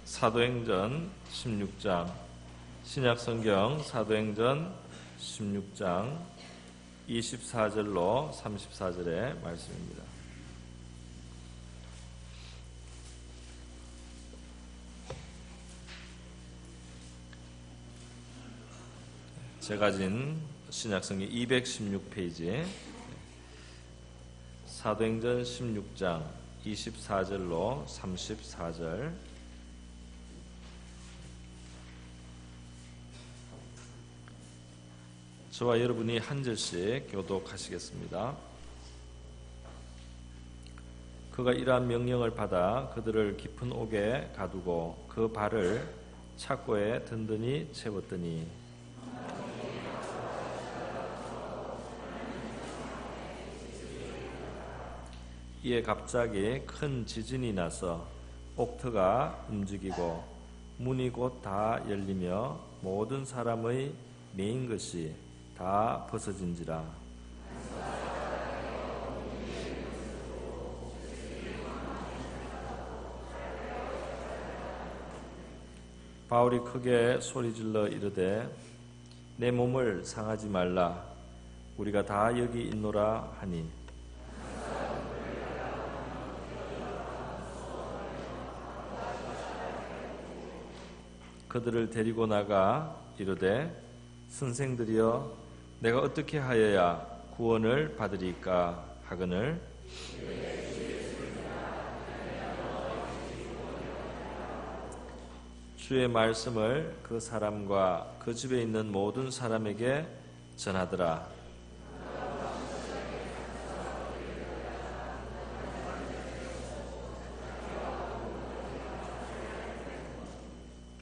사도행전 16장, 신약성경 사도행전 16장 24절로 34절의 말씀입니다. 제가 가진 신약성경 216페이지, 사도행전 16장 24절로 34절. 저와 여러분이 한 절씩 교독하시겠습니다. 그가 이러한 명령을 받아 그들을 깊은 옥에 가두고 그 발을 착고에 든든히 채웠더니 이에 갑자기 큰 지진이 나서 옥터가 움직이고 문이 곧 다 열리며 모든 사람의 메인 것이 다 벗어진지라. 바울이 크게 소리질러 이르되 내 몸을 상하지 말라, 우리가 다 여기 있노라 하니 그들을 데리고 나가 이르되 선생들이여 내가 어떻게 하여야 구원을 받으리까 하거늘 주의 말씀을 그 사람과 그 집에 있는 모든 사람에게 전하더라.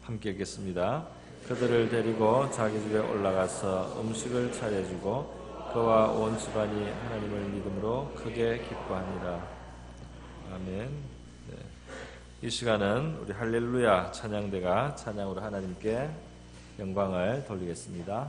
함께 읽겠습니다. 그들을 데리고 자기 집에 올라가서 음식을 차려주고 그와 온 집안이 하나님을 믿음으로 크게 기뻐하니라. 아멘. 네. 이 시간은 우리 할렐루야 찬양대가 찬양으로 하나님께 영광을 돌리겠습니다.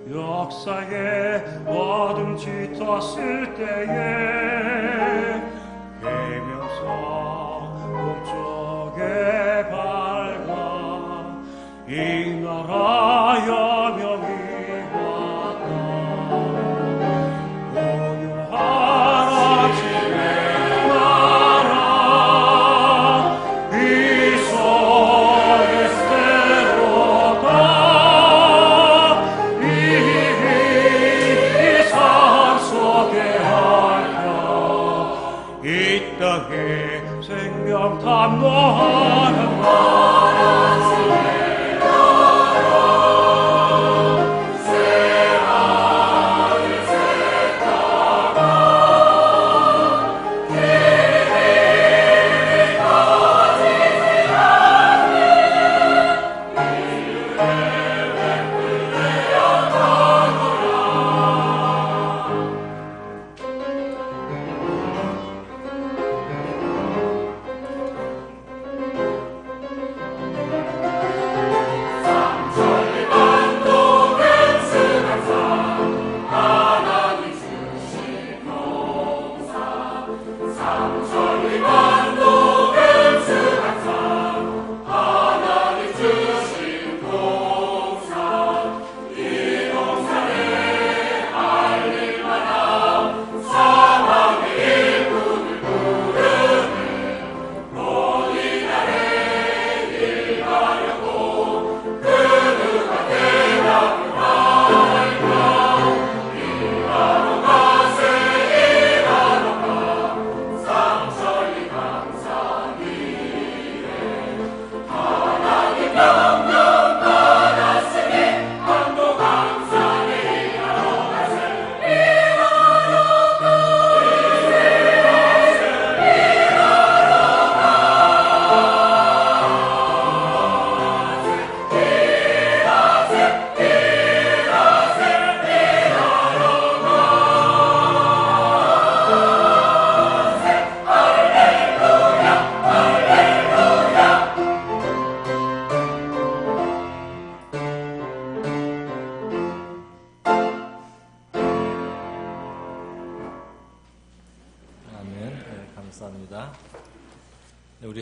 역사에 어둠 짙었을 때에 계명성 북쪽에 밝아 이 나라 여명이 왔다. 고요한 아침의 나라 이 속에 새로다. 이 땅에 생명 탐로하는 나라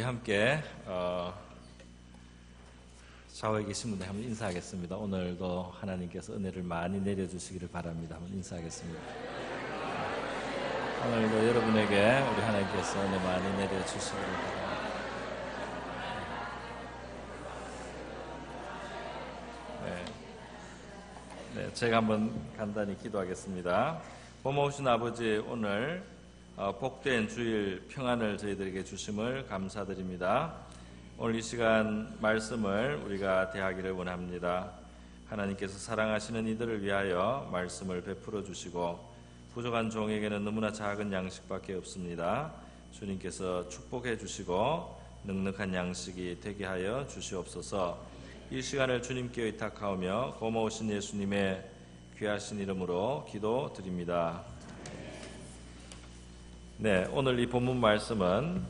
함께 좌우에 계신 분들 한번 인사하겠습니다. 오늘도 하나님께서 은혜를 많이 내려주시기를 바랍니다. 한번 인사하겠습니다. 오늘도 여러분에게 우리 하나님께서 은혜 많이 내려주시기를 바랍니다. 네, 제가 한번 간단히 기도하겠습니다. 고마우신 아버지, 오늘 복된 주일 평안을 저희들에게 주심을 감사드립니다. 오늘 이 시간 말씀을 우리가 대하기를 원합니다. 하나님께서 사랑하시는 이들을 위하여 말씀을 베풀어 주시고 부족한 종에게는 너무나 작은 양식밖에 없습니다. 주님께서 축복해 주시고 넉넉한 양식이 되게 하여 주시옵소서. 이 시간을 주님께 의탁하오며 고마우신 예수님의 귀하신 이름으로 기도드립니다. 네, 오늘 이 본문 말씀은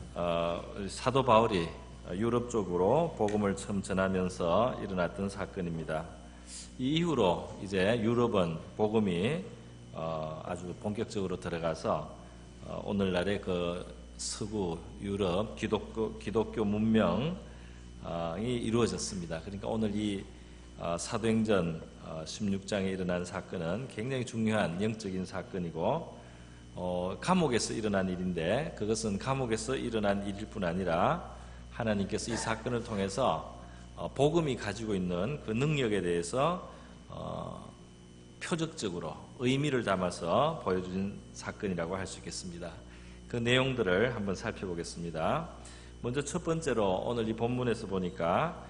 사도 바울이 유럽 쪽으로 복음을 처음 전하면서 일어났던 사건입니다. 이 이후로 이제 유럽은 복음이 아주 본격적으로 들어가서 오늘날의 그 서구 유럽 기독교 문명이 이루어졌습니다. 그러니까 오늘 이 사도행전 16장에 일어난 사건은 굉장히 중요한 영적인 사건이고 감옥에서 일어난 일인데 그것은 감옥에서 일어난 일일 뿐 아니라 하나님께서 이 사건을 통해서 복음이 가지고 있는 그 능력에 대해서 표적적으로 의미를 담아서 보여준 사건이라고 할 수 있겠습니다. 그 내용들을 한번 살펴보겠습니다. 먼저 첫 번째로 오늘 이 본문에서 보니까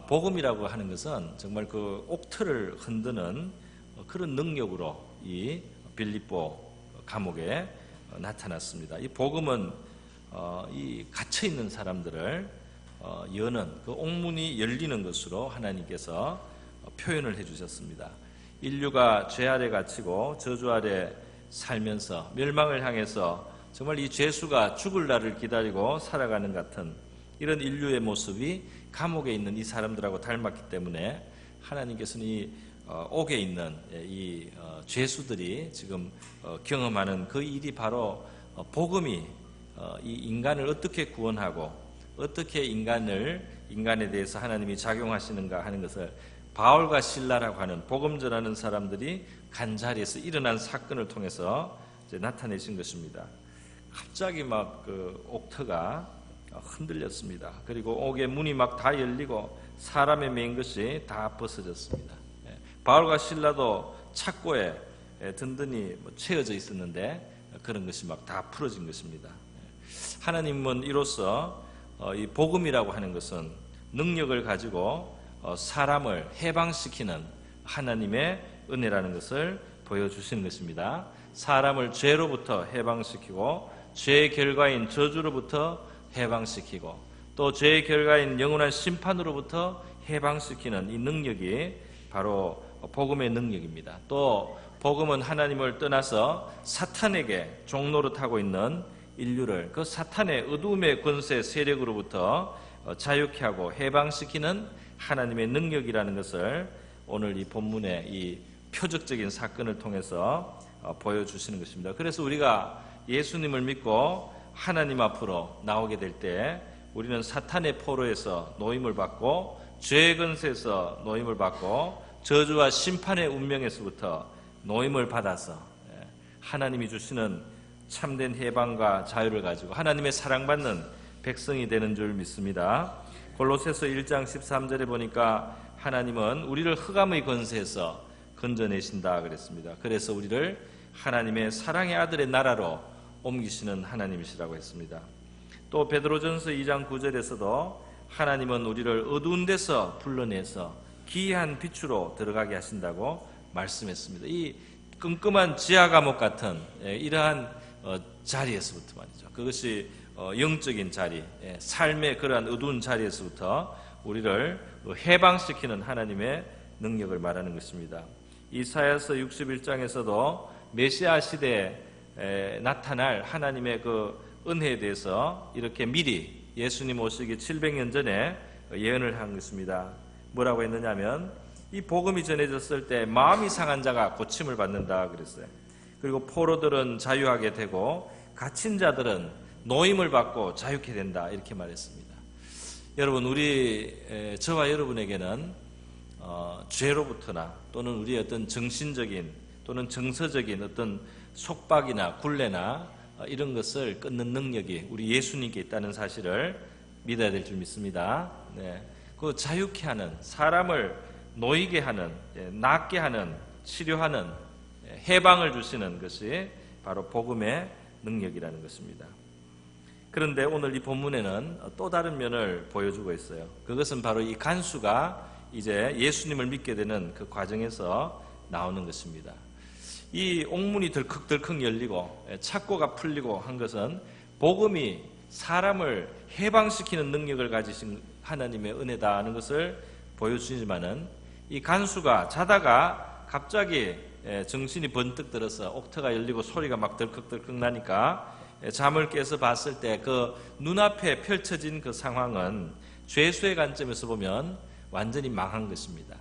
복음이라고 하는 것은 정말 그 옥틀을 흔드는 그런 능력으로 이 빌립보 감옥에 나타났습니다. 이 복음은 이 갇혀 있는 사람들을 여는 그 옥문이 열리는 것으로 하나님께서 표현을 해주셨습니다. 인류가 죄 아래 갇히고 저주 아래 살면서 멸망을 향해서 정말 이 죄수가 죽을 날을 기다리고 살아가는 같은 이런 인류의 모습이 감옥에 있는 이 사람들하고 닮았기 때문에 하나님께서는 이 옥에 있는 이 죄수들이 지금 경험하는 그 일이 바로 복음이 이 인간을 어떻게 구원하고 어떻게 인간에 대해서 하나님이 작용하시는가 하는 것을 바울과 실라라고 하는 복음 전하는 사람들이 간 자리에서 일어난 사건을 통해서 이제 나타내신 것입니다. 갑자기 막 그 옥터가 흔들렸습니다. 그리고 옥의 문이 막 다 열리고 사람에 매인 것이 다 벗어졌습니다. 바울과 실라도 착고에 든든히 채워져 있었는데 그런 것이 막 다 풀어진 것입니다. 하나님은 이로써 이 복음이라고 하는 것은 능력을 가지고 사람을 해방시키는 하나님의 은혜라는 것을 보여주시는 것입니다. 사람을 죄로부터 해방시키고 죄의 결과인 저주로부터 해방시키고 또 죄의 결과인 영원한 심판으로부터 해방시키는 이 능력이 바로 복음의 능력입니다. 또 복음은 하나님을 떠나서 사탄에게 종노릇하고 있는 인류를 그 사탄의 어두움의 권세 세력으로부터 자유케 하고 해방시키는 하나님의 능력이라는 것을 오늘 이 본문의 이 표적적인 사건을 통해서 보여주시는 것입니다. 그래서 우리가 예수님을 믿고 하나님 앞으로 나오게 될 때 우리는 사탄의 포로에서 노임을 받고 죄의 권세에서 노임을 받고 저주와 심판의 운명에서부터 노임을 받아서 하나님이 주시는 참된 해방과 자유를 가지고 하나님의 사랑받는 백성이 되는 줄 믿습니다. 골로새서 1장 13절에 보니까 하나님은 우리를 흑암의 권세에서 건져내신다 그랬습니다. 그래서 우리를 하나님의 사랑의 아들의 나라로 옮기시는 하나님이시라고 했습니다. 또 베드로전서 2장 9절에서도 하나님은 우리를 어두운 데서 불러내서 기이한 빛으로 들어가게 하신다고 말씀했습니다. 이 끔끔한 지하 감옥 같은 이러한 자리에서부터 말이죠. 그것이 영적인 자리, 삶의 그러한 어두운 자리에서부터 우리를 해방시키는 하나님의 능력을 말하는 것입니다. 이사야서 61장에서도 메시아 시대에 나타날 하나님의 그 은혜에 대해서 이렇게 미리 예수님 오시기 700년 전에 예언을 한 것입니다. 뭐라고 했느냐면 이 복음이 전해졌을 때 마음이 상한 자가 고침을 받는다 그랬어요. 그리고 포로들은 자유하게 되고 갇힌 자들은 노임을 받고 자유케 된다 이렇게 말했습니다. 여러분, 저와 여러분에게는 죄로부터나 또는 우리의 어떤 정신적인 또는 정서적인 어떤 속박이나 굴레나 이런 것을 끊는 능력이 우리 예수님께 있다는 사실을 믿어야 될 줄 믿습니다. 네. 그 자유케 하는, 사람을 놓이게 하는, 낫게 하는, 치료하는, 해방을 주시는 것이 바로 복음의 능력이라는 것입니다. 그런데 오늘 이 본문에는 또 다른 면을 보여주고 있어요. 그것은 바로 이 간수가 이제 예수님을 믿게 되는 그 과정에서 나오는 것입니다. 이 옥문이 덜컥덜컥 열리고 착고가 풀리고 한 것은 복음이 사람을 해방시키는 능력을 가지신 하나님의 은혜다 하는 것을 보여주지만은, 이 간수가 자다가 갑자기 정신이 번뜩 들어서 옥터가 열리고 소리가 막 덜컥덜컥 나니까 잠을 깨서 봤을 때 그 눈앞에 펼쳐진 그 상황은 죄수의 관점에서 보면 완전히 망한 것입니다.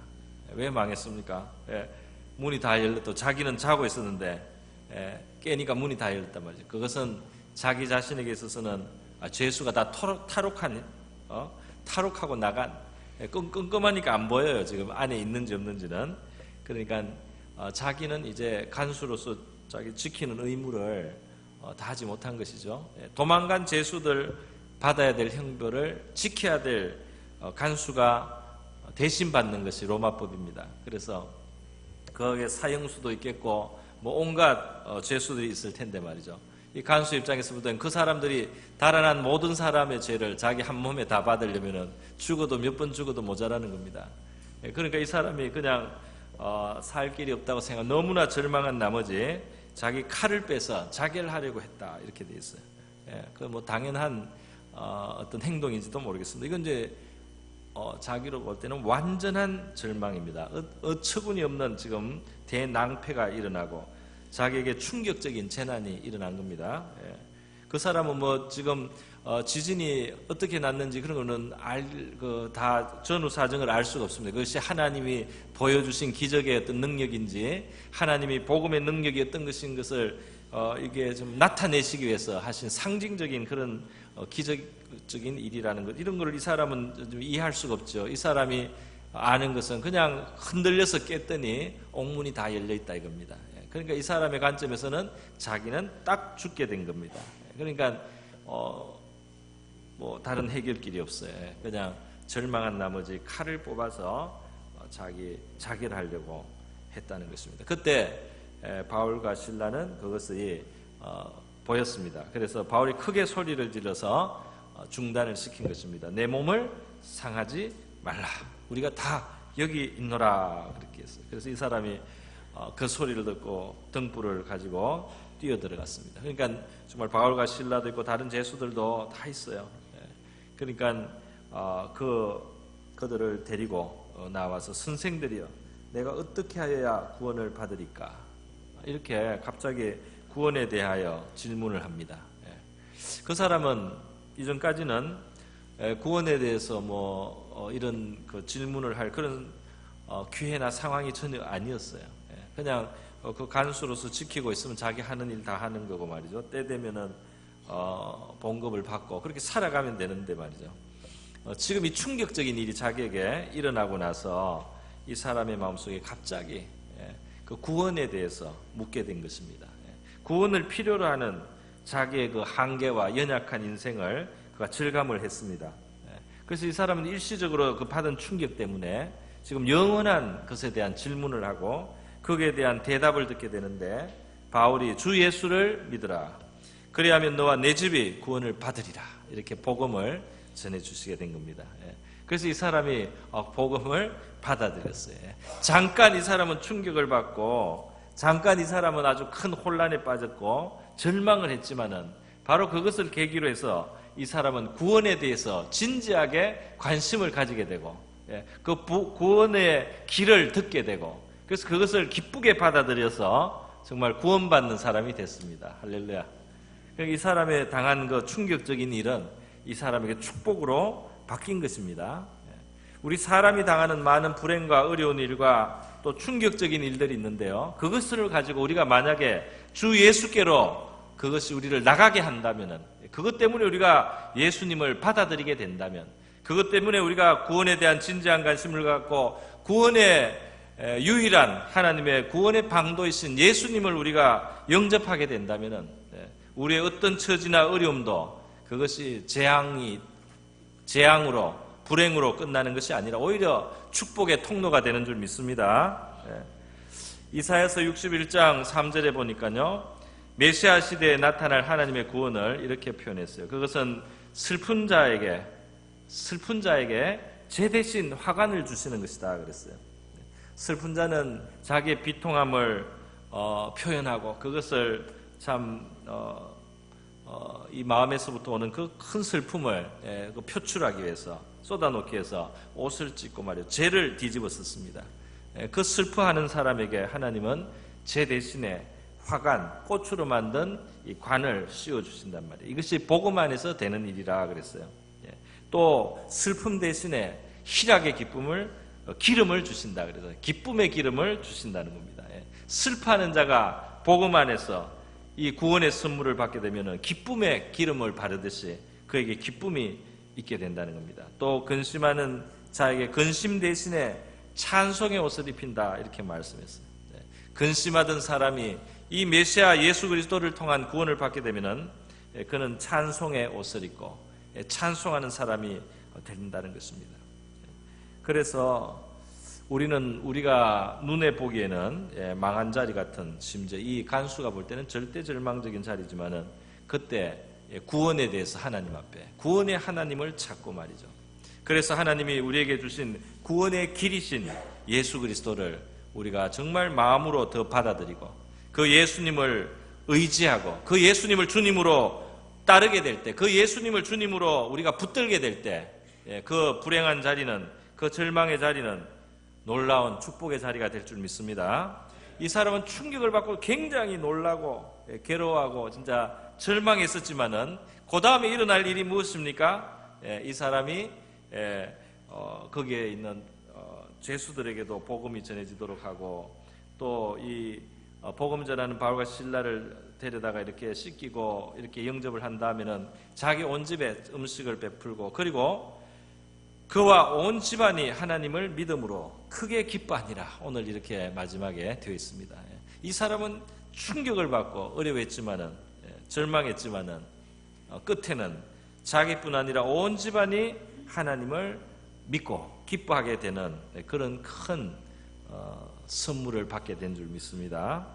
왜 망했습니까? 문이 다 열렸고 자기는 자고 있었는데 깨니까 문이 다 열렸단 말이죠. 그것은 자기 자신에게 있어서는 죄수가 다 탈옥하고 나간, 끔끔하니까 안 보여요. 지금 안에 있는지 없는지는. 그러니까 자기는 이제 간수로서 자기 지키는 의무를 다 하지 못한 것이죠. 도망간 죄수들 받아야 될 형벌을 지켜야 될 간수가 대신 받는 것이 로마법입니다. 그래서 거기에 사형수도 있겠고 뭐 온갖 죄수들이 있을 텐데 말이죠. 이 간수 입장에서 보면 그 사람들이 달아난 모든 사람의 죄를 자기 한 몸에 다 받으려면은 죽어도 몇 번 죽어도 모자라는 겁니다. 그러니까 이 사람이 그냥 살 길이 없다고 생각, 너무나 절망한 나머지 자기 칼을 빼서 자결 하려고 했다, 이렇게 돼 있어요. 그 뭐 당연한 어떤 행동인지도 모르겠습니다. 이건 이제 자기로 볼 때는 완전한 절망입니다. 어처구니 없는 지금 대낭패가 일어나고 자기에게 충격적인 재난이 일어난 겁니다. 그 사람은 뭐 지금 지진이 어떻게 났는지 그런 거는 다 전후 사정을 알 수가 없습니다. 그것이 하나님이 보여주신 기적의 어떤 능력인지 하나님이 복음의 능력이 어떤 것인 것을 이게 좀 나타내시기 위해서 하신 상징적인 그런 기적적인 일이라는 것, 이런 걸 이 사람은 좀 이해할 수가 없죠. 이 사람이 아는 것은 그냥 흔들려서 깼더니 옥문이 다 열려있다 이겁니다. 그러니까 이 사람의 관점에서는 자기는 딱 죽게 된 겁니다. 그러니까 뭐 다른 해결길이 없어요. 그냥 절망한 나머지 칼을 뽑아서 자결하려고 했다는 것입니다. 그때 바울과 실라는 그것이 보였습니다. 그래서 바울이 크게 소리를 질러서 중단을 시킨 것입니다. 내 몸을 상하지 말라. 우리가 다 여기 있노라, 그렇게 했어요. 그래서 이 사람이 그 소리를 듣고 등불을 가지고 뛰어 들어갔습니다. 그러니까 정말 바울과 실라도 있고 다른 죄수들도 다 있어요. 그러니까 그들을 데리고 나와서 선생들이여, 내가 어떻게 하여야 구원을 받으리까? 이렇게 갑자기 구원에 대하여 질문을 합니다. 그 사람은 이전까지는 구원에 대해서 이런 그 질문을 할 그런 기회나 상황이 전혀 아니었어요. 그냥 그 간수로서 지키고 있으면 자기 하는 일 다 하는 거고 말이죠. 때 되면은 봉급을 받고 그렇게 살아가면 되는데 말이죠. 지금 이 충격적인 일이 자기에게 일어나고 나서 이 사람의 마음속에 갑자기 그 구원에 대해서 묻게 된 것입니다. 구원을 필요로 하는 자기의 그 한계와 연약한 인생을 그가 절감을 했습니다. 그래서 이 사람은 일시적으로 그 받은 충격 때문에 지금 영원한 것에 대한 질문을 하고 거기에 대한 대답을 듣게 되는데, 바울이 주 예수를 믿으라, 그리하면 너와 내 집이 구원을 받으리라, 이렇게 복음을 전해주시게 된 겁니다. 그래서 이 사람이 복음을 받아들였어요. 잠깐 이 사람은 충격을 받고 잠깐 이 사람은 아주 큰 혼란에 빠졌고 절망을 했지만은 바로 그것을 계기로 해서 이 사람은 구원에 대해서 진지하게 관심을 가지게 되고 그 구원의 길을 듣게 되고, 그래서 그것을 기쁘게 받아들여서 정말 구원받는 사람이 됐습니다. 할렐루야. 이 사람의 당한 그 충격적인 일은 이 사람에게 축복으로 바뀐 것입니다. 우리 사람이 당하는 많은 불행과 어려운 일과 또 충격적인 일들이 있는데요, 그것을 가지고 우리가 만약에 주 예수께로 그것이 우리를 나가게 한다면은, 그것 때문에 우리가 예수님을 받아들이게 된다면, 그것 때문에 우리가 구원에 대한 진지한 관심을 갖고 구원의 유일한 하나님의 구원의 방도이신 예수님을 우리가 영접하게 된다면 우리의 어떤 처지나 어려움도 그것이 재앙으로 불행으로 끝나는 것이 아니라 오히려 축복의 통로가 되는 줄 믿습니다. 이사야서 61장 3절에 보니까요, 메시아 시대에 나타날 하나님의 구원을 이렇게 표현했어요. 그것은 슬픈 자에게 제 대신 화관을 주시는 것이다 그랬어요. 슬픈 자는 자기의 비통함을 표현하고 그것을 참 이 마음에서부터 오는 그 큰 슬픔을 표출하기 위해서 쏟아놓기 위해서 옷을 찢고 말이에요. 죄를 뒤집어 썼습니다. 그 슬퍼하는 사람에게 하나님은 제 대신에 화관, 꽃으로 만든 이 관을 씌워주신단 말이에요. 이것이 복음 안에서 되는 일이라 그랬어요. 또 슬픔 대신에 희락의 기름을 주신다 그래서 기쁨의 기름을 주신다는 겁니다. 슬퍼하는 자가 복음 안에서 이 구원의 선물을 받게 되면 기쁨의 기름을 바르듯이 그에게 기쁨이 있게 된다는 겁니다. 또 근심하는 자에게 근심 대신에 찬송의 옷을 입힌다 이렇게 말씀했어요. 근심하던 사람이 이 메시아 예수 그리스도를 통한 구원을 받게 되면 그는 찬송의 옷을 입고 찬송하는 사람이 된다는 것입니다. 그래서 우리가 눈에 보기에는 망한 자리 같은, 심지어 이 간수가 볼 때는 절대 절망적인 자리지만은 그때 구원에 대해서 하나님 앞에 구원의 하나님을 찾고 말이죠. 그래서 하나님이 우리에게 주신 구원의 길이신 예수 그리스도를 우리가 정말 마음으로 더 받아들이고 그 예수님을 의지하고 그 예수님을 주님으로 따르게 될 때, 그 예수님을 주님으로 우리가 붙들게 될 때, 그 불행한 자리는, 그 절망의 자리는 놀라운 축복의 자리가 될 줄 믿습니다. 이 사람은 충격을 받고 굉장히 놀라고 괴로워하고 진짜 절망했었지만은 그 다음에 일어날 일이 무엇입니까? 이 사람이 거기에 있는 죄수들에게도 복음이 전해지도록 하고 또 이 복음 전하는 바울과 실라를 데려다가 이렇게 씻기고 이렇게 영접을 한다면은 자기 온 집에 음식을 베풀고 그리고 그와 온 집안이 하나님을 믿음으로 크게 기뻐하니라. 오늘 이렇게 마지막에 되어 있습니다. 이 사람은 충격을 받고 어려워했지만은 절망했지만은 끝에는 자기뿐 아니라 온 집안이 하나님을 믿고 기뻐하게 되는 그런 큰 선물을 받게 된 줄 믿습니다.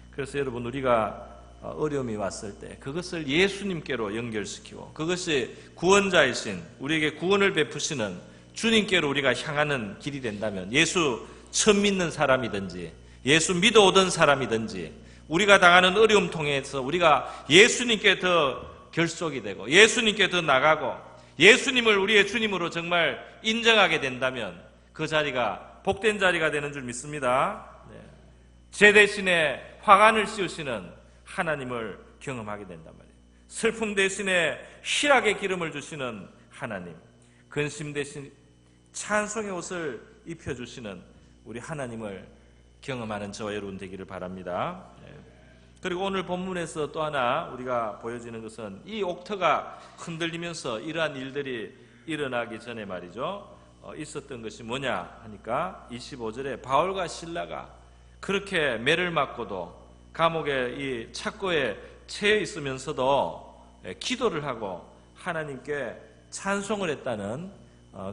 그래서 여러분 우리가 어려움이 왔을 때 그것을 예수님께로 연결시키고 그것이 구원자이신 우리에게 구원을 베푸시는 주님께로 우리가 향하는 길이 된다면 예수 처음 믿는 사람이든지 예수 믿어오던 사람이든지 우리가 당하는 어려움 통해서 우리가 예수님께 더 결속이 되고 예수님께 더 나가고 예수님을 우리의 주님으로 정말 인정하게 된다면 그 자리가 복된 자리가 되는 줄 믿습니다. 제 대신에 화관을 씌우시는 하나님을 경험하게 된단 말이에요. 슬픔 대신에 희락의 기름을 주시는 하나님, 근심 대신 찬송의 옷을 입혀주시는 우리 하나님을 경험하는 저와 여러분 되기를 바랍니다. 그리고 오늘 본문에서 또 하나 우리가 보여지는 것은 이 옥터가 흔들리면서 이러한 일들이 일어나기 전에 말이죠. 있었던 것이 뭐냐 하니까 25절에 바울과 실라가 그렇게 매를 맞고도 감옥의 이 착고에 채여 있으면서도 기도를 하고 하나님께 찬송을 했다는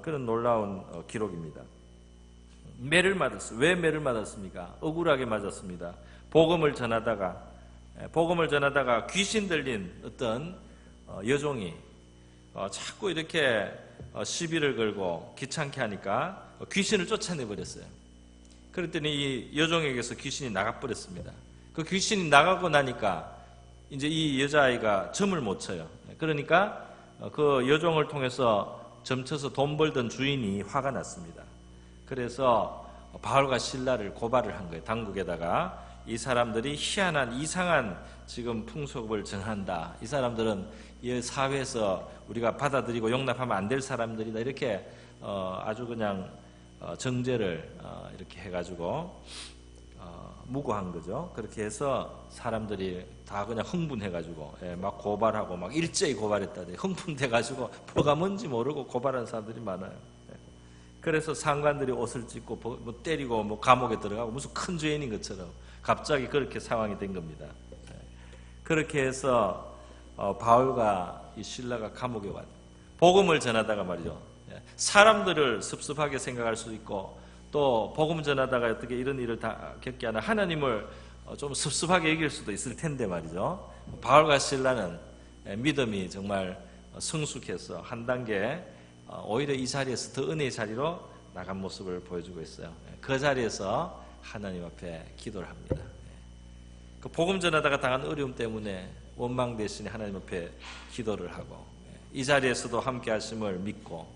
그런 놀라운 기록입니다. 매를 맞았어요. 왜 매를 맞았습니까? 억울하게 맞았습니다. 복음을 전하다가 귀신 들린 어떤 여종이 자꾸 이렇게 시비를 걸고 귀찮게 하니까 귀신을 쫓아내버렸어요. 그랬더니 이 여종에게서 귀신이 나가버렸습니다. 그 귀신이 나가고 나니까 이제 이 여자아이가 점을 못 쳐요. 그러니까 그 여종을 통해서 점쳐서 돈 벌던 주인이 화가 났습니다. 그래서 바울과 실라를 고발을 한 거예요. 당국에다가 이 사람들이 희한한 이상한 지금 풍속을 전한다. 이 사람들은 이 사회에서 우리가 받아들이고 용납하면 안 될 사람들이다. 이렇게 아주 그냥 정죄를 이렇게 해가지고 무고한 거죠. 그렇게 해서 사람들이 다 그냥 흥분해가지고 막 고발하고 막 일제히 고발했다니 흥분돼가지고 뭐가 뭔지 모르고 고발하는 사람들이 많아요. 그래서 상관들이 옷을 찢고 뭐 때리고 뭐 감옥에 들어가고 무슨 큰 죄인인 것처럼 갑자기 그렇게 상황이 된 겁니다. 그렇게 해서 바울과 이 실라가 감옥에 왔. 복음을 전하다가 말이죠. 사람들을 섭섭하게 생각할 수 있고 또 복음 전하다가 어떻게 이런 일을 다 겪게 하나 하나님을 좀 섭섭하게 여길 수도 있을 텐데 말이죠. 바울과 실라는 믿음이 정말 성숙해서 한 단계 오히려 이 자리에서 더 은혜의 자리로 나간 모습을 보여주고 있어요. 그 자리에서 하나님 앞에 기도를 합니다. 그 복음 전하다가 당한 어려움 때문에 원망 대신에 하나님 앞에 기도를 하고 이 자리에서도 함께 하심을 믿고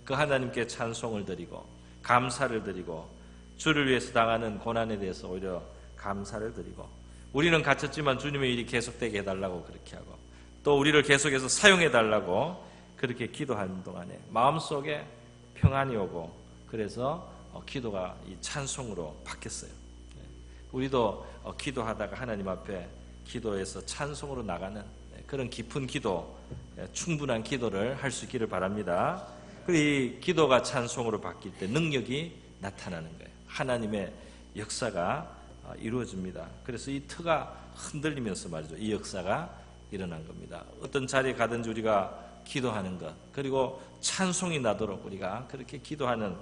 그 하나님께 찬송을 드리고 감사를 드리고 주를 위해서 당하는 고난에 대해서 오히려 감사를 드리고 우리는 갇혔지만 주님의 일이 계속되게 해달라고 그렇게 하고 또 우리를 계속해서 사용해달라고 그렇게 기도하는 동안에 마음속에 평안이 오고 그래서 기도가 이 찬송으로 바뀌었어요. 우리도 기도하다가 하나님 앞에 기도해서 찬송으로 나가는 그런 깊은 기도, 충분한 기도를 할 수 있기를 바랍니다. 이 기도가 찬송으로 바뀔 때 능력이 나타나는 거예요. 하나님의 역사가 이루어집니다. 그래서 이 터가 흔들리면서 말이죠. 이 역사가 일어난 겁니다. 어떤 자리에 가든지 우리가 기도하는 것 그리고 찬송이 나도록 우리가 그렇게 기도하는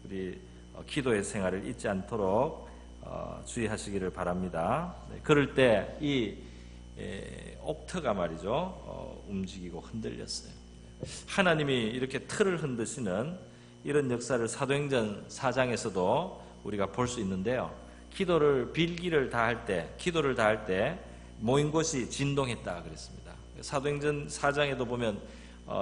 우리 기도의 생활을 잊지 않도록 주의하시기를 바랍니다. 그럴 때 이 옥터가 말이죠. 움직이고 흔들렸어요. 하나님이 이렇게 틀을 흔드시는 이런 역사를 사도행전 4장에서도 우리가 볼 수 있는데요. 기도를 빌기를 다할 때, 기도를 다할 때 모인 곳이 진동했다 그랬습니다. 사도행전 4장에도 보면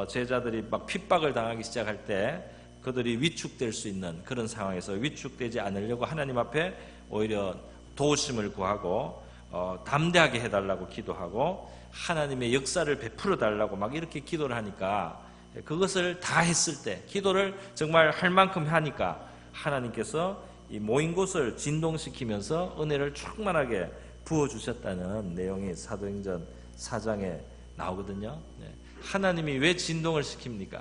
제자들이 막 핍박을 당하기 시작할 때 그들이 위축될 수 있는 그런 상황에서 위축되지 않으려고 하나님 앞에 오히려 도우심을 구하고 담대하게 해달라고 기도하고 하나님의 역사를 베풀어 달라고 막 이렇게 기도를 하니까 그것을 다 했을 때 기도를 정말 할 만큼 하니까 하나님께서 이 모인 곳을 진동시키면서 은혜를 충만하게 부어주셨다는 내용이 사도행전 4장에 나오거든요. 하나님이 왜 진동을 시킵니까?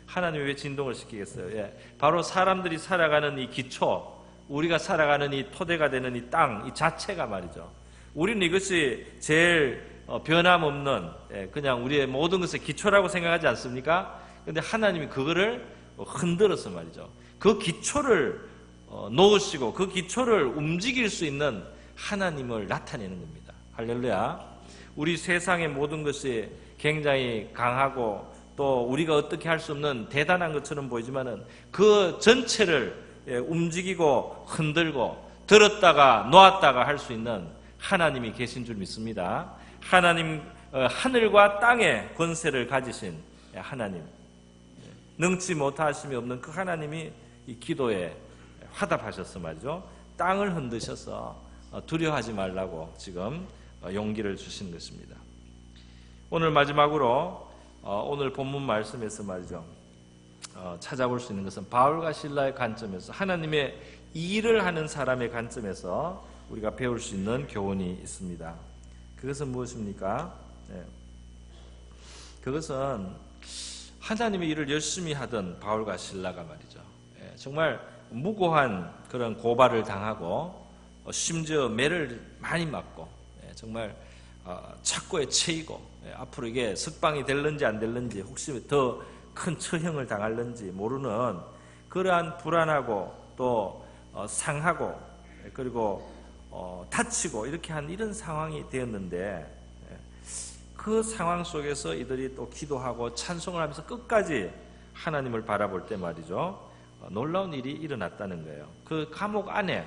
하나님이 왜 진동을 시키겠어요? 바로 사람들이 살아가는 이 기초, 우리가 살아가는 이 토대가 되는 이 땅, 이 자체가 말이죠. 우리는 이것이 제일 변함없는 그냥 우리의 모든 것의 기초라고 생각하지 않습니까? 그런데 하나님이 그거를 흔들어서 말이죠. 그 기초를 놓으시고 그 기초를 움직일 수 있는 하나님을 나타내는 겁니다. 할렐루야. 우리 세상의 모든 것이 굉장히 강하고 또 우리가 어떻게 할 수 없는 대단한 것처럼 보이지만은 그 전체를 움직이고 흔들고 들었다가 놓았다가 할 수 있는 하나님이 계신 줄 믿습니다. 하나님, 하늘과 땅의 권세를 가지신 하나님, 능치 못하심이 없는 그 하나님이 이 기도에 화답하셔서 말이죠. 땅을 흔드셔서 두려워하지 말라고 지금 용기를 주신 것입니다. 오늘 마지막으로 오늘 본문 말씀에서 말이죠. 찾아볼 수 있는 것은 바울과 실라의 관점에서 하나님의 일을 하는 사람의 관점에서 우리가 배울 수 있는 교훈이 있습니다. 그것은 무엇입니까? 그것은 하나님의 일을 열심히 하던 바울과 실라가 말이죠. 정말 무고한 그런 고발을 당하고 심지어 매를 많이 맞고 정말 착고에 채이고 앞으로 이게 석방이 될는지 안 될는지 혹시 더 큰 처형을 당할는지 모르는 그러한 불안하고 또 상하고 그리고 다치고 이렇게 한 이런 상황이 되었는데 그 상황 속에서 이들이 또 기도하고 찬송을 하면서 끝까지 하나님을 바라볼 때 말이죠. 놀라운 일이 일어났다는 거예요. 그 감옥 안에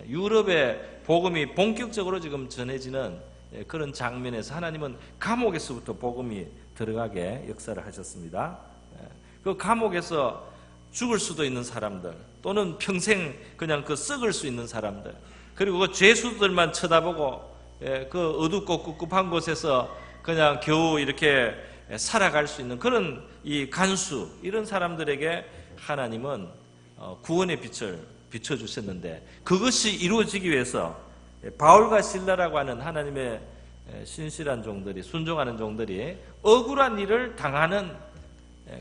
유럽의 복음이 본격적으로 지금 전해지는 그런 장면에서 하나님은 감옥에서부터 복음이 들어가게 역사를 하셨습니다. 그 감옥에서 죽을 수도 있는 사람들 또는 평생 그냥 그 썩을 수 있는 사람들 그리고 그 죄수들만 쳐다보고 그 어둡고 꿉꿉한 곳에서 그냥 겨우 이렇게 살아갈 수 있는 그런 이 간수 이런 사람들에게 하나님은 구원의 빛을 비춰주셨는데 그것이 이루어지기 위해서 바울과 실라라고 하는 하나님의 신실한 종들이, 순종하는 종들이 억울한 일을 당하는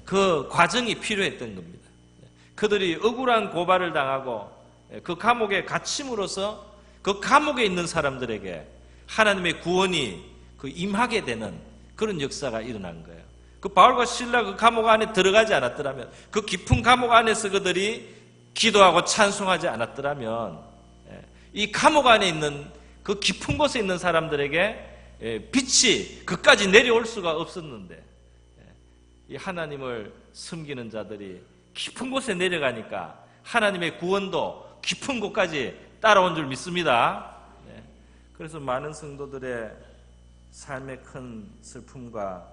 그 과정이 필요했던 겁니다. 그들이 억울한 고발을 당하고 그 감옥에 갇힘으로써 그 감옥에 있는 사람들에게 하나님의 구원이 임하게 되는 그런 역사가 일어난 거예요. 그 바울과 실라 그 감옥 안에 들어가지 않았더라면, 그 깊은 감옥 안에서 그들이 기도하고 찬송하지 않았더라면 이 감옥 안에 있는 그 깊은 곳에 있는 사람들에게 빛이 그까지 내려올 수가 없었는데, 이 하나님을 섬기는 자들이 깊은 곳에 내려가니까 하나님의 구원도 깊은 곳까지 따라온 줄 믿습니다. 그래서 많은 성도들의 삶의 큰 슬픔과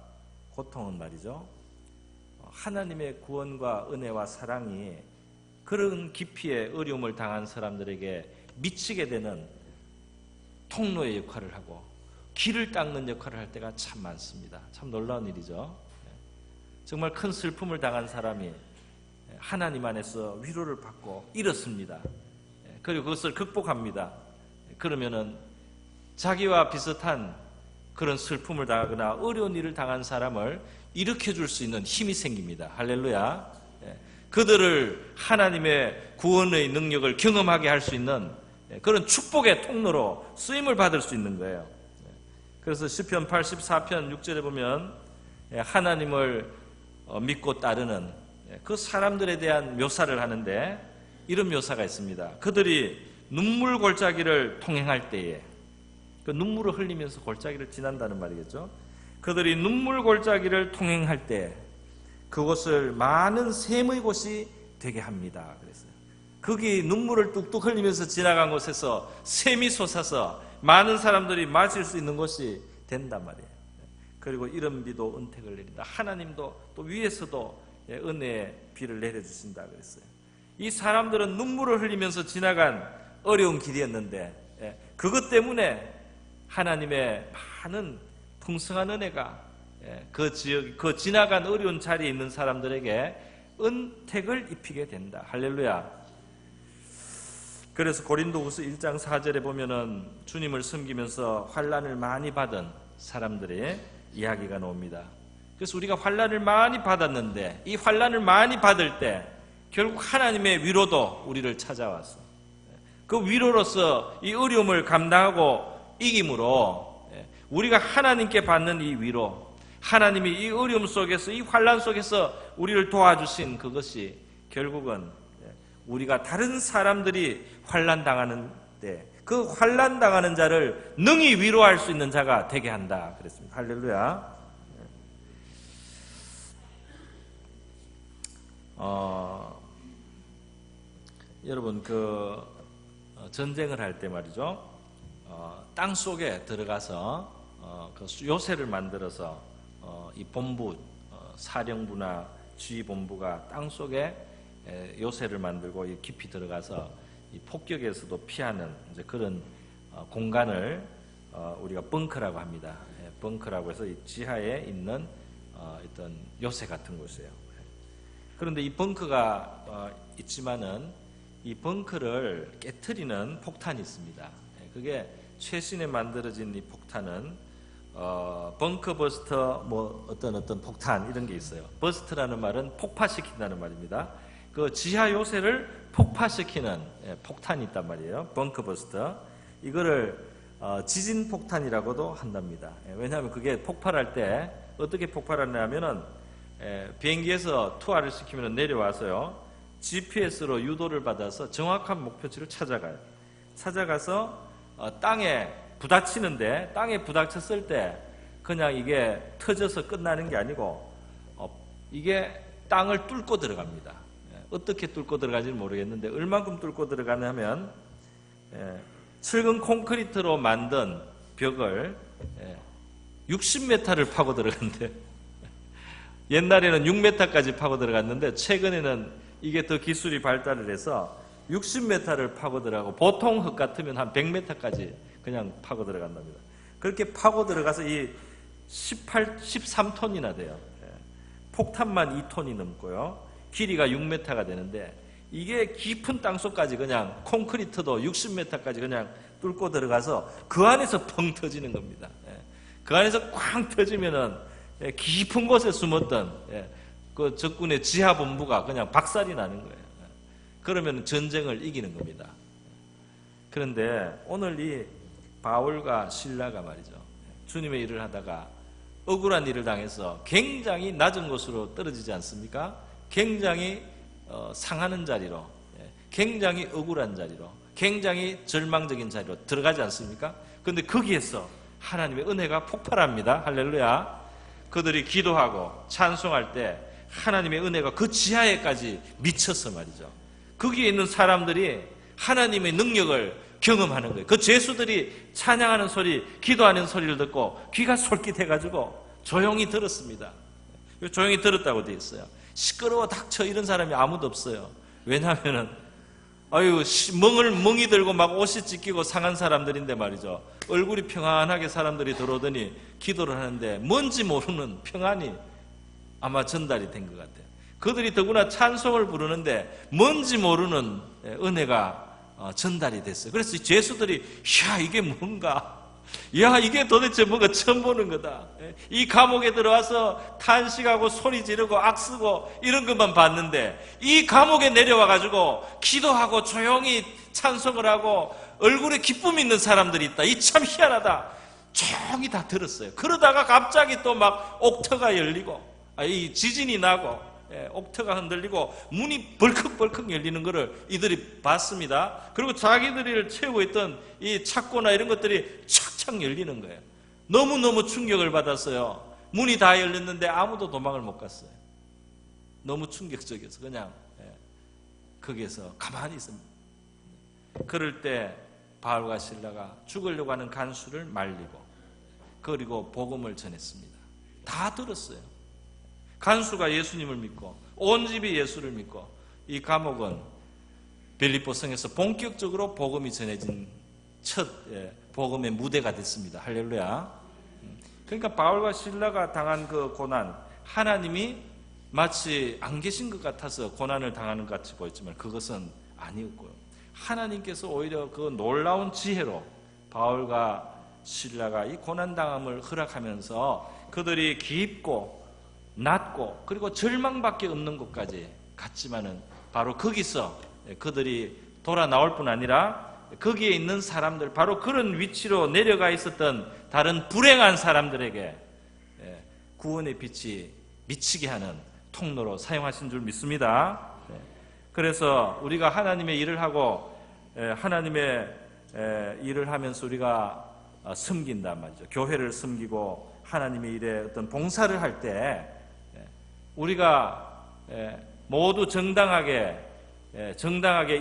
고통은 말이죠, 하나님의 구원과 은혜와 사랑이 그런 깊이의 어려움을 당한 사람들에게 미치게 되는 통로의 역할을 하고 길을 닦는 역할을 할 때가 참 많습니다. 참 놀라운 일이죠. 정말 큰 슬픔을 당한 사람이 하나님 안에서 위로를 받고 이렇습니다. 그리고 그것을 극복합니다. 그러면은 자기와 비슷한 그런 슬픔을 당하거나 어려운 일을 당한 사람을 일으켜줄 수 있는 힘이 생깁니다. 할렐루야. 그들을 하나님의 구원의 능력을 경험하게 할 수 있는 그런 축복의 통로로 쓰임을 받을 수 있는 거예요. 그래서 시편 84편 6절에 보면 하나님을 믿고 따르는 그 사람들에 대한 묘사를 하는데 이런 묘사가 있습니다. 그들이 눈물 골짜기를 통행할 때에, 그 눈물을 흘리면서 골짜기를 지난다는 말이겠죠. 그들이 눈물 골짜기를 통행할 때 그곳을 많은 샘의 곳이 되게 합니다. 그랬어요. 거기 눈물을 뚝뚝 흘리면서 지나간 곳에서 샘이 솟아서 많은 사람들이 마실 수 있는 곳이 된단 말이에요. 그리고 이런 비도 은택을 내린다. 하나님도 또 위에서도 은혜의 비를 내려주신다 그랬어요. 이 사람들은 눈물을 흘리면서 지나간 어려운 길이었는데 그것 때문에 하나님의 많은 풍성한 은혜가 그 지역, 그 지나간 어려운 자리에 있는 사람들에게 은택을 입히게 된다. 할렐루야. 그래서 고린도후서 1장 4절에 보면은 주님을 섬기면서 환난을 많이 받은 사람들의 이야기가 나옵니다. 그래서 우리가 환난을 많이 받았는데 이 환난을 많이 받을 때 결국 하나님의 위로도 우리를 찾아왔어. 그 위로로서 이 어려움을 감당하고 이김으로 우리가 하나님께 받는 이 위로, 하나님이 이 어려움 속에서, 이 환난 속에서 우리를 도와주신 그것이 결국은 우리가 다른 사람들이 환난 당하는데 그 환난 당하는 자를 능히 위로할 수 있는 자가 되게 한다 그랬습니다. 할렐루야. 여러분 그 전쟁을 할 때 말이죠, 땅 속에 들어가서 그 요새를 만들어서 이 본부, 사령부나 지휘본부가 땅 속에 요새를 만들고 깊이 들어가서 이 폭격에서도 피하는 이제 그런 공간을 우리가 벙커라고 합니다. 벙커라고 해서 이 지하에 있는 어떤 요새 같은 곳이에요. 그런데 이 벙커가 있지만은 이 벙커를 깨트리는 폭탄이 있습니다. 그게 최신에 만들어진 이 폭탄은 벙커 버스터 어떤 폭탄 이런 게 있어요. 버스트라는 말은 폭파시킨다는 말입니다. 그 지하 요새를 폭파시키는 폭탄이 있단 말이에요. 벙커 버스터. 이거를 지진 폭탄이라고도 한답니다. 왜냐하면 그게 폭발할 때 어떻게 폭발하냐면은 비행기에서 투하를 시키면 내려와서요, GPS로 유도를 받아서 정확한 목표지를 찾아가요. 찾아가서 땅에 부닥치는데, 땅에 부닥쳤을 때 그냥 이게 터져서 끝나는 게 아니고 이게 땅을 뚫고 들어갑니다. 어떻게 뚫고 들어가지는 모르겠는데 얼만큼 뚫고 들어가냐면 철근 콘크리트로 만든 벽을 60m를 파고 들어갔는데 옛날에는 6m까지 파고 들어갔는데 최근에는 이게 더 기술이 발달을 해서 60m를 파고 들어가고 보통 흙 같으면 한 100m까지 그냥 파고 들어간답니다. 그렇게 파고 들어가서 이 13톤이나 돼요. 폭탄만 2톤이 넘고요. 길이가 6m가 되는데 이게 깊은 땅속까지 그냥 콘크리트도 60m까지 그냥 뚫고 들어가서 그 안에서 펑 터지는 겁니다. 그 안에서 쾅 터지면은 깊은 곳에 숨었던 그 적군의 지하본부가 그냥 박살이 나는 거예요. 그러면 전쟁을 이기는 겁니다. 그런데 오늘 이 바울과 실라가 말이죠. 주님의 일을 하다가 억울한 일을 당해서 굉장히 낮은 곳으로 떨어지지 않습니까? 굉장히 상하는 자리로, 굉장히 억울한 자리로, 굉장히 절망적인 자리로 들어가지 않습니까? 그런데 거기에서 하나님의 은혜가 폭발합니다. 할렐루야. 그들이 기도하고 찬송할 때 하나님의 은혜가 그 지하에까지 미쳐서 말이죠. 거기에 있는 사람들이 하나님의 능력을 경험하는 거예요. 그 죄수들이 찬양하는 소리, 기도하는 소리를 듣고 귀가 솔깃해가지고 조용히 들었습니다. 조용히 들었다고 되어 있어요. 시끄러워 닥쳐 이런 사람이 아무도 없어요. 왜냐하면은 멍이 들고 막 옷이 찢기고 상한 사람들인데 말이죠. 얼굴이 평안하게 사람들이 들어오더니 기도를 하는데 뭔지 모르는 평안이 아마 전달이 된 것 같아요. 그들이 더구나 찬송을 부르는데 뭔지 모르는 은혜가 전달이 됐어요. 그래서 죄수들이 야 이게 뭔가, 야 이게 도대체 뭔가 처음 보는 거다. 이 감옥에 들어와서 탄식하고 소리 지르고 악쓰고 이런 것만 봤는데 이 감옥에 내려와 가지고 기도하고 조용히 찬송을 하고 얼굴에 기쁨이 있는 사람들이 있다. 이 참 희한하다. 조용히 다 들었어요. 그러다가 갑자기 또 막 옥터가 열리고 이 지진이 나고 옥터가 흔들리고 문이 벌컥벌컥 열리는 것을 이들이 봤습니다. 그리고 자기들을 채우고 있던 이 창고나 이런 것들이 착착 열리는 거예요. 너무너무 충격을 받았어요. 문이 다 열렸는데 아무도 도망을 못 갔어요. 너무 충격적이어서 그냥 거기에서 가만히 있습니다. 그럴 때 바울과 실라가 죽으려고 하는 간수를 말리고 그리고 복음을 전했습니다. 다 들었어요. 간수가 예수님을 믿고 온 집이 예수를 믿고 이 감옥은 빌립보 성에서 본격적으로 복음이 전해진 첫 복음의 무대가 됐습니다. 할렐루야. 그러니까 바울과 실라가 당한 그 고난, 하나님이 마치 안 계신 것 같아서 고난을 당하는 것 같이 보였지만 그것은 아니었고요. 하나님께서 오히려 그 놀라운 지혜로 바울과 실라가 이 고난당함을 허락하면서 그들이 깊고 낮고 그리고 절망밖에 없는 곳까지 갔지만은 바로 거기서 그들이 돌아 나올 뿐 아니라 거기에 있는 사람들, 바로 그런 위치로 내려가 있었던 다른 불행한 사람들에게 구원의 빛이 미치게 하는 통로로 사용하신 줄 믿습니다. 그래서 우리가 하나님의 일을 하고 하나님의 일을 하면서 우리가 섬긴단 말이죠. 교회를 섬기고 하나님의 일에 어떤 봉사를 할 때 우리가 모두 정당하게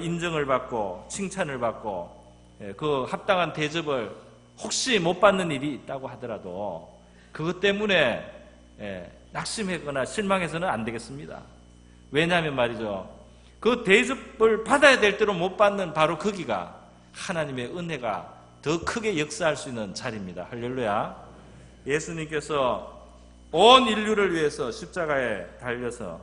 인정을 받고 칭찬을 받고 그 합당한 대접을 혹시 못 받는 일이 있다고 하더라도 그것 때문에 낙심하거나 실망해서는 안 되겠습니다. 왜냐하면 말이죠, 그 대접을 받아야 될 대로 못 받는 바로 거기가 하나님의 은혜가 더 크게 역사할 수 있는 자리입니다. 할렐루야. 예수님께서 온 인류를 위해서 십자가에 달려서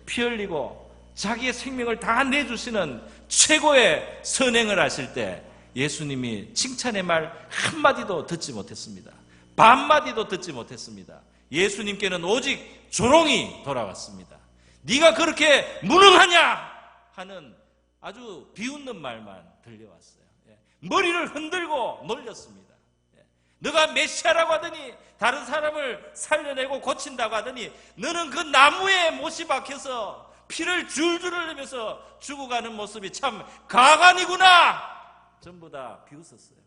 피 흘리고 자기의 생명을 다 내주시는 최고의 선행을 하실 때 예수님이 칭찬의 말 한마디도 듣지 못했습니다. 반마디도 듣지 못했습니다. 예수님께는 오직 조롱이 돌아왔습니다. 네가 그렇게 무능하냐 하는 아주 비웃는 말만 들려왔어요. 머리를 흔들고 놀렸습니다. 너가 메시아라고 하더니, 다른 사람을 살려내고 고친다고 하더니 너는 그 나무에 못이 박혀서 피를 줄줄 흘리면서 죽어가는 모습이 참 가관이구나. 전부 다 비웃었어요.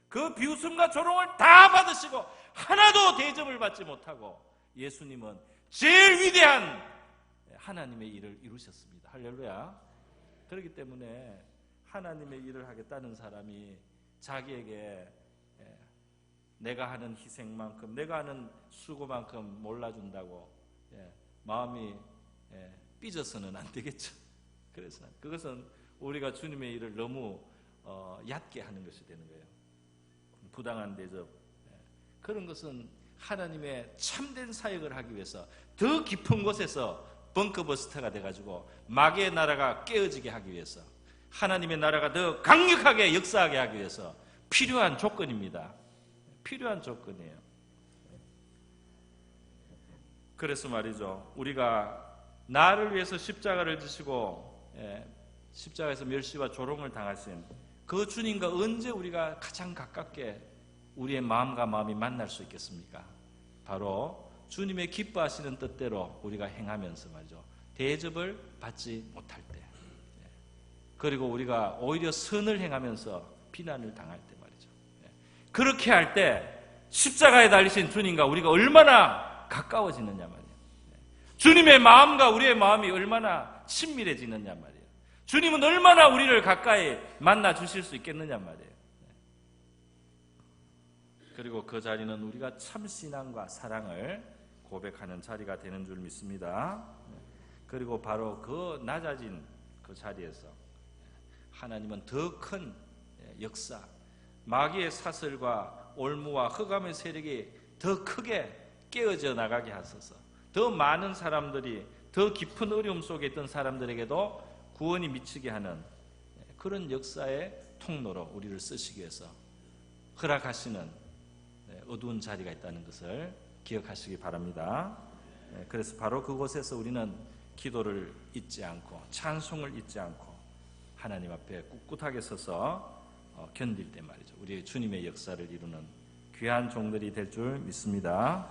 그 비웃음과 조롱을 다 받으시고 하나도 대접을 받지 못하고 예수님은 제일 위대한 하나님의 일을 이루셨습니다. 할렐루야. 그렇기 때문에 하나님의 일을 하겠다는 사람이 자기에게 내가 하는 희생만큼, 내가 하는 수고만큼 몰라준다고 마음이 삐져서는 안 되겠죠. 그래서 그것은 우리가 주님의 일을 너무 얕게 하는 것이 되는 거예요. 부당한 대접, 그런 것은 하나님의 참된 사역을 하기 위해서 더 깊은 곳에서 벙커버스터가 돼가지고 마귀의 나라가 깨어지게 하기 위해서, 하나님의 나라가 더 강력하게 역사하게 하기 위해서 필요한 조건입니다. 필요한 조건이에요. 그래서 말이죠, 우리가 나를 위해서 십자가를 지시고 십자가에서 멸시와 조롱을 당하신 그 주님과 언제 우리가 가장 가깝게 우리의 마음과 마음이 만날 수 있겠습니까? 바로 주님의 기뻐하시는 뜻대로 우리가 행하면서 말이죠, 대접을 받지 못할 때, 그리고 우리가 오히려 선을 행하면서 비난을 당할 때 말이죠. 그렇게 할 때 십자가에 달리신 주님과 우리가 얼마나 가까워지느냐 말이에요. 주님의 마음과 우리의 마음이 얼마나 친밀해지느냐 말이에요. 주님은 얼마나 우리를 가까이 만나 주실 수 있겠느냐 말이에요. 그리고 그 자리는 우리가 참 신앙과 사랑을 고백하는 자리가 되는 줄 믿습니다. 그리고 바로 그 낮아진 그 자리에서 하나님은 더 큰 역사, 마귀의 사슬과 올무와 흑암의 세력이 더 크게 깨어져 나가게 하소서. 더 많은 사람들이, 더 깊은 어려움 속에 있던 사람들에게도 구원이 미치게 하는 그런 역사의 통로로 우리를 쓰시기 위해서 허락하시는 어두운 자리가 있다는 것을 기억하시기 바랍니다. 그래서 바로 그곳에서 우리는 기도를 잊지 않고 찬송을 잊지 않고 하나님 앞에 꿋꿋하게 서서 견딜 때 말이죠, 우리 주님의 역사를 이루는 귀한 종들이 될 줄 믿습니다.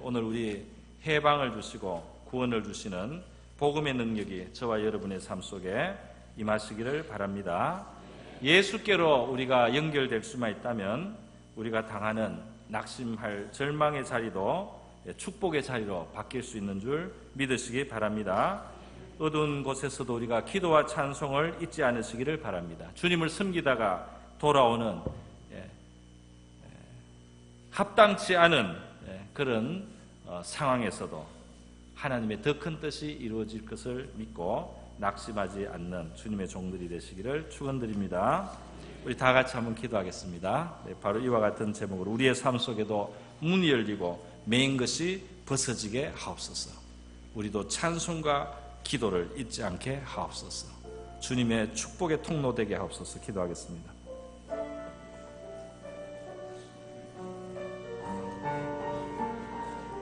오늘 우리 해방을 주시고 구원을 주시는 복음의 능력이 저와 여러분의 삶 속에 임하시기를 바랍니다. 예수께로 우리가 연결될 수만 있다면 우리가 당하는 낙심할 절망의 자리도 축복의 자리로 바뀔 수 있는 줄 믿으시기 바랍니다. 어두운 곳에서도 우리가 기도와 찬송을 잊지 않으시기를 바랍니다. 주님을 섬기다가 돌아오는 합당치 않은 그런 상황에서도 하나님의 더 큰 뜻이 이루어질 것을 믿고 낙심하지 않는 주님의 종들이 되시기를 축원드립니다. 우리 다 같이 한번 기도하겠습니다. 바로 이와 같은 제목으로 우리의 삶 속에도 문이 열리고 매인 것이 벗어지게 하옵소서. 우리도 찬송과 기도를 잊지 않게 하옵소서. 주님의 축복의 통로 되게 하옵소서. 기도하겠습니다.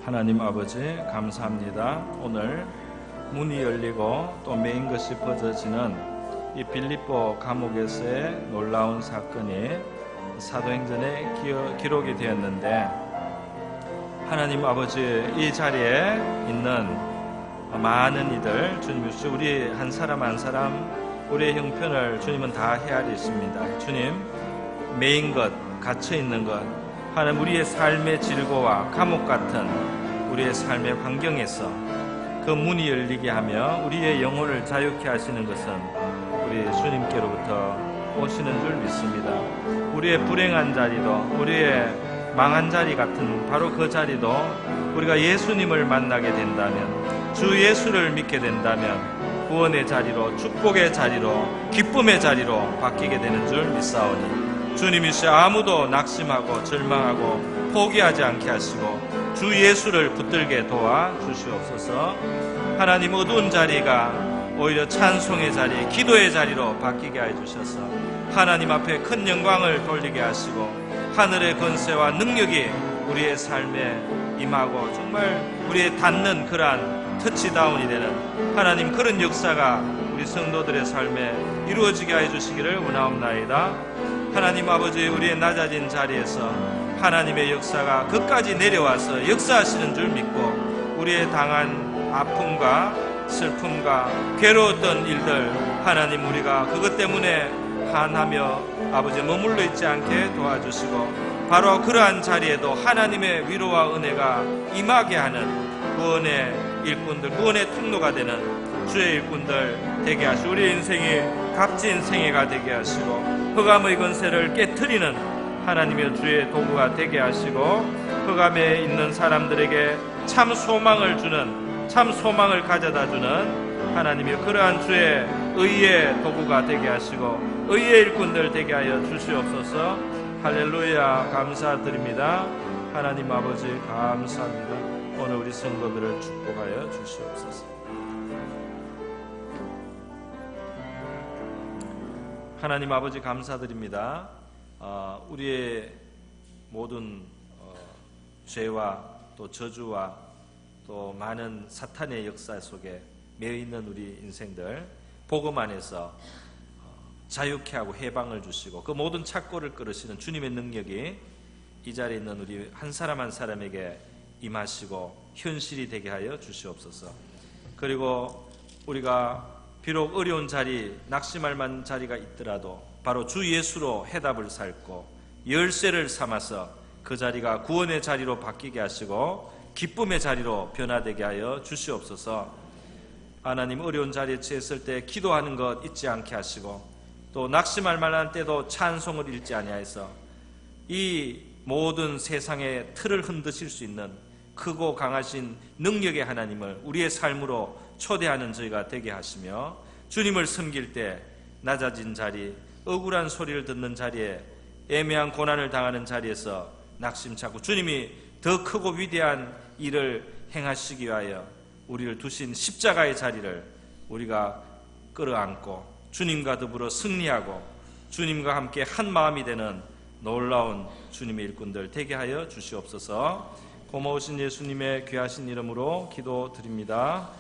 하나님 아버지, 감사합니다. 오늘 문이 열리고 또 매인 것이 벗어지는 이 빌립보 감옥에서의 놀라운 사건이 사도행전에 기록이 되었는데, 하나님 아버지, 이 자리에 있는 많은 이들 주님, 우리 한 사람 한 사람 우리의 형편을 주님은 다 헤아리십니다. 주님, 매인 것, 갇혀있는 것, 하나님 우리의 삶의 질고와 감옥 같은 우리의 삶의 환경에서 그 문이 열리게 하며 우리의 영혼을 자유케 하시는 것은 우리 주님께로부터 오시는 줄 믿습니다. 우리의 불행한 자리도, 우리의 망한 자리 같은 바로 그 자리도 우리가 예수님을 만나게 된다면, 주 예수를 믿게 된다면 구원의 자리로, 축복의 자리로, 기쁨의 자리로 바뀌게 되는 줄 믿사오니 주님이시여 아무도 낙심하고 절망하고 포기하지 않게 하시고 주 예수를 붙들게 도와주시옵소서. 하나님, 어두운 자리가 오히려 찬송의 자리, 기도의 자리로 바뀌게 해주셔서 하나님 앞에 큰 영광을 돌리게 하시고 하늘의 권세와 능력이 우리의 삶에 임하고 정말 우리의 닿는 그러한 터치다운이 되는 하나님, 그런 역사가 우리 성도들의 삶에 이루어지게 해주시기를 원하옵나이다. 하나님 아버지, 우리의 낮아진 자리에서 하나님의 역사가 끝까지 내려와서 역사하시는 줄 믿고 우리의 당한 아픔과 슬픔과 괴로웠던 일들, 하나님 우리가 그것 때문에 한하며 아버지 머물러 있지 않게 도와주시고 바로 그러한 자리에도 하나님의 위로와 은혜가 임하게 하는 구원의 일꾼들, 구원의 통로가 되는 주의 일꾼들 되게 하시고 우리 인생이 값진 생애가 되게 하시고 흑암의 권세를 깨트리는 하나님의 주의 도구가 되게 하시고 흑암에 있는 사람들에게 참 소망을 주는, 참 소망을 가져다 주는 하나님의 그러한 주의 의의 도구가 되게 하시고 의의 일꾼들 되게 하여 주시옵소서. 할렐루야, 감사드립니다. 하나님 아버지 감사합니다. 오늘 우리 성도들을 축복하여 주시옵소서. 하나님 아버지 감사드립니다. 우리의 모든 죄와 또 저주와 또 많은 사탄의 역사 속에 매여 있는 우리 인생들 복음 안에서 자유케 하고 해방을 주시고 그 모든 착고를 끌으시는 주님의 능력이 이 자리에 있는 우리 한 사람 한 사람에게 임하시고 현실이 되게 하여 주시옵소서. 그리고 우리가 비록 어려운 자리, 낙심할 만한 자리가 있더라도 바로 주 예수로 해답을 삼고 열쇠를 삼아서 그 자리가 구원의 자리로 바뀌게 하시고 기쁨의 자리로 변화되게 하여 주시옵소서. 하나님, 어려운 자리에 처했을 때 기도하는 것 잊지 않게 하시고 또 낙심할 만한 때도 찬송을 잃지 아니하여서 이 모든 세상의 틀을 흔드실 수 있는 크고 강하신 능력의 하나님을 우리의 삶으로 초대하는 저희가 되게 하시며 주님을 섬길 때 낮아진 자리, 억울한 소리를 듣는 자리에 애매한 고난을 당하는 자리에서 낙심차고 주님이 더 크고 위대한 일을 행하시기 위하여 우리를 두신 십자가의 자리를 우리가 끌어안고 주님과 더불어 승리하고 주님과 함께 한 마음이 되는 놀라운 주님의 일꾼들 되게 하여 주시옵소서. 고마우신 예수님의 귀하신 이름으로 기도드립니다.